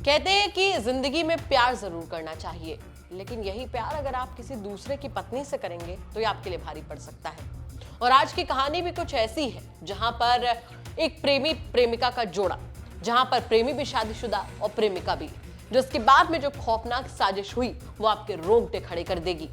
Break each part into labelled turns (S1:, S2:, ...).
S1: कहते हैं कि जिंदगी में प्यार जरूर करना चाहिए, लेकिन यही प्यार अगर आप किसी दूसरे की पत्नी से करेंगे तो ये आपके लिए भारी पड़ सकता है। और आज की कहानी भी कुछ ऐसी है जहां पर एक प्रेमी प्रेमिका का जोड़ा, जहां पर प्रेमी भी शादीशुदा और प्रेमिका भी, जिसके बाद में जो खौफनाक साजिश हुई वो आपके रोंगटे खड़े कर देगी।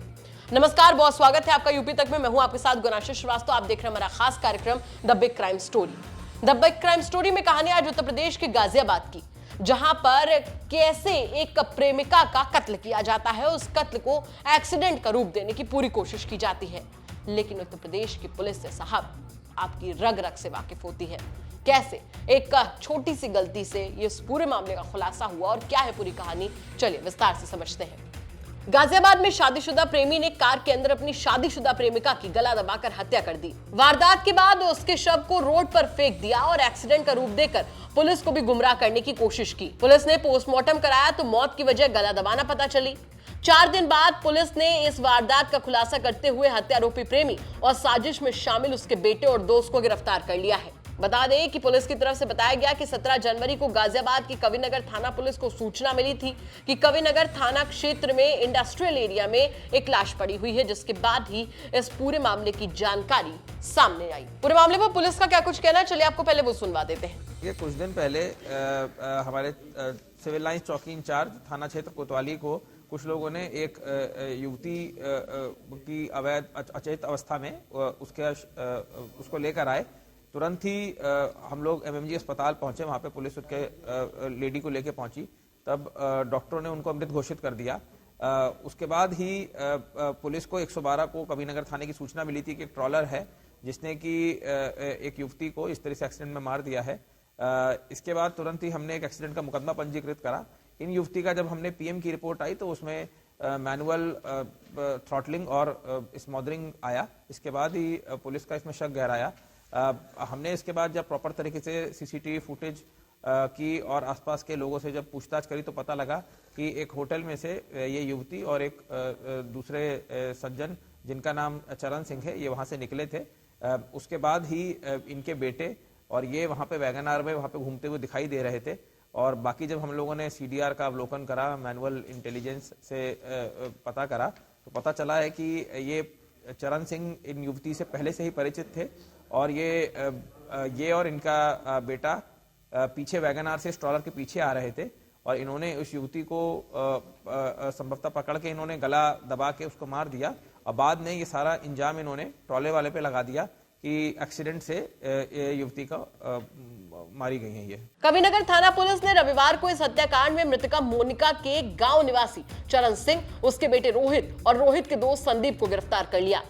S1: नमस्कार, बहुत स्वागत है आपका यूपी तक में। मैं हूं आपके साथ गुनाशा श्रीवास्तव। आप देख रहे हैं हमारा खास कार्यक्रम the big crime story. The big crime story में कहानी आज उत्तर प्रदेश के गाजियाबाद की, जहां पर कैसे एक प्रेमिका का कत्ल किया जाता है। उस कत्ल को एक्सीडेंट का रूप देने की पूरी कोशिश की जाती है, लेकिन उत्तर प्रदेश की पुलिस से साहब आपकी रग रग से वाकिफ होती है। कैसे एक छोटी सी गलती से ये इस पूरे मामले का खुलासा हुआ और क्या है पूरी कहानी, चलिए विस्तार से समझते हैं। गाजियाबाद में शादीशुदा प्रेमी ने कार के अंदर अपनी शादीशुदा प्रेमिका की गला दबाकर हत्या कर दी। वारदात के बाद उसके शव को रोड पर फेंक दिया और एक्सीडेंट का रूप देकर पुलिस को भी गुमराह करने की कोशिश की। पुलिस ने पोस्टमार्टम कराया तो मौत की वजह गला दबाना पता चली। 4 दिन बाद पुलिस ने इस वारदात का खुलासा करते हुए हत्यारोपी प्रेमी और साजिश में शामिल उसके बेटे और दोस्त को गिरफ्तार कर लिया है। बता दें कि पुलिस की तरफ से बताया गया कि 17 जनवरी को गाजियाबाद की कविनगर थाना पुलिस को सूचना मिली थी कि कविनगर थाना क्षेत्र में इंडस्ट्रियल एरिया में एक लाश पड़ी हुई है, जिसके बाद ही इस पूरे मामले की जानकारी सामने आई। पूरे मामले पर पुलिस का क्या कुछ कहना है, चलिए आपको पहले वो सुनवा देते हैं।
S2: ये कुछ दिन पहले हमारे सिविल लाइंस चौकी इंचार्ज थाना क्षेत्र कोतवाली को कुछ लोगों ने एक युवती की अवैध अचेत अवस्था में उसको लेकर आए। तुरंत ही हम लोग एमएमजी अस्पताल पहुंचे। वहां पे पुलिस उसके लेडी को लेके पहुंची, तब डॉक्टरों ने उनको अमृत घोषित कर दिया। उसके बाद ही पुलिस को 112 को कविनगर थाने की सूचना मिली थी कि एक ट्रॉलर है जिसने कि एक युवती को इस तरह से एक्सीडेंट में मार दिया है। इसके बाद तुरंत ही हमने एक एक्सीडेंट का मुकदमा पंजीकृत करा। इन युवती का जब हमने पीएम की रिपोर्ट आई तो उसमें मैनुअल थ्रॉटलिंग और स्मॉदरिंग आया। इसके बाद ही पुलिस का इसमें शक गहराया। हमने इसके बाद जब प्रॉपर तरीके से सीसीटीवी फुटेज की और आसपास के लोगों से जब पूछताछ करी तो पता लगा कि एक होटल में से ये युवती और एक दूसरे सज्जन जिनका नाम चरण सिंह है, ये वहां से निकले थे। उसके बाद ही इनके बेटे और ये वहां पे वैगन आर में वहां पे घूमते हुए दिखाई दे रहे थे। और बाकी जब हम लोगों ने सीडीआर का अवलोकन करा, मैनुअल इंटेलिजेंस से पता करा, तो पता चला है कि ये चरण सिंह इन युवती से पहले से ही परिचित थे और ये और इनका बेटा पीछे वैगन आर से स्ट्रॉलर के पीछे आ रहे थे और इन्होंने उस युवती को संभवतः पकड़ के इन्होंने गला दबा के उसको मार दिया और बाद में ये सारा इंजाम इन्होंने ट्रॉले वाले पे लगा दिया कि एक्सीडेंट से युवती का मारी गई है। ये
S1: कविनगर थाना पुलिस ने रविवार को इस हत्याकांड में मृतका मोनिका के गांव निवासी चरण सिंह, उसके बेटे रोहित और रोहित के दोस्त संदीप को गिरफ्तार कर लिया।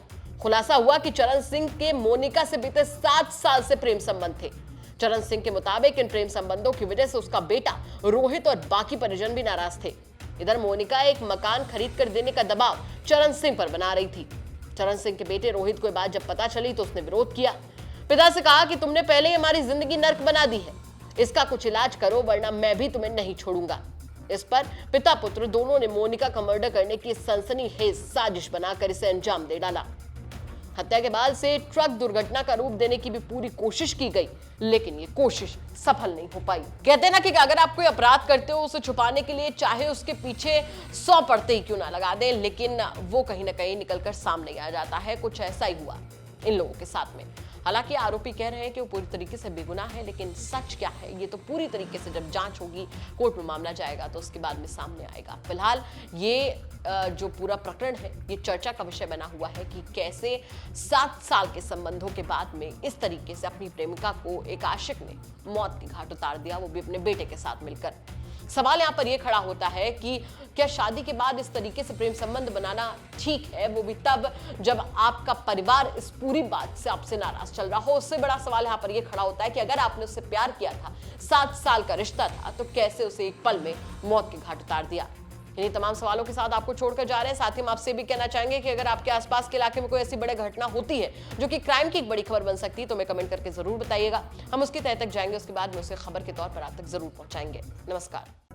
S1: खुलासा हुआ कि चरण सिंह के मोनिका से बीते 7 साल से प्रेम संबंध थे। चरण सिंह के मुताबिक इन प्रेम संबंधों की वजह से उसका बेटा रोहित और बाकी परिजन भी नाराज थे। इधर मोनिका एक मकान खरीद कर देने का दबाव चरण सिंह पर बना रही थी। चरण सिंह के बेटे रोहित को बात जब पता चली तो उसने विरोध किया। पिता से कहा कि तुमने पहले ही हमारी जिंदगी नर्क बना दी है, इसका कुछ इलाज करो वरना मैं भी तुम्हें नहीं छोड़ूंगा। इस पर पिता पुत्र दोनों ने मोनिका का मर्डर करने की सनसनीखेज साजिश बनाकर इसे अंजाम दे डाला। हत्या के बाद से ट्रक दुर्घटना का रूप देने की भी पूरी कोशिश की गई, लेकिन ये कोशिश सफल नहीं हो पाई। कहते हैं ना कि अगर आप कोई अपराध करते हो उसे छुपाने के लिए चाहे उसके पीछे 100 पर्दे ही क्यों ना लगा दें, लेकिन वो कहीं ना कहीं निकलकर सामने आ जाता है। कुछ ऐसा ही हुआ इन लोगों के साथ में। हालांकि आरोपी कह रहे हैं कि वो पूरी तरीके से बेगुनाह है, लेकिन सच क्या है ये तो पूरी तरीके से जब जांच होगी, कोर्ट में मामला जाएगा तो उसके बाद में सामने आएगा। फिलहाल ये जो पूरा प्रकरण है ये चर्चा का विषय बना हुआ है कि कैसे 7 साल के संबंधों के बाद में इस तरीके से अपनी प्रेमिका को एक आशिक ने मौत की घाट उतार दिया, वो भी अपने बेटे के साथ मिलकर। सवाल यहाँ पर यह खड़ा होता है कि क्या शादी के बाद इस तरीके से प्रेम संबंध बनाना ठीक है, वो भी तब जब आपका परिवार इस पूरी बात से आपसे नाराज चल रहा हो। उससे बड़ा सवाल यहाँ पर यह खड़ा होता है कि अगर आपने उससे प्यार किया था, 7 साल का रिश्ता था, तो कैसे उसे एक पल में मौत की घाट उतार दिया। इन्हीं तमाम सवालों के साथ आपको छोड़कर जा रहे हैं। साथ ही हम आपसे भी कहना चाहेंगे कि अगर आपके आसपास के इलाके में कोई ऐसी बड़ी घटना होती है जो कि क्राइम की एक बड़ी खबर बन सकती है तो हमें कमेंट करके जरूर बताइएगा। हम उसकी तह तक जाएंगे, उसके बाद में उसे खबर के तौर पर आप तक जरूर पहुंचाएंगे। नमस्कार।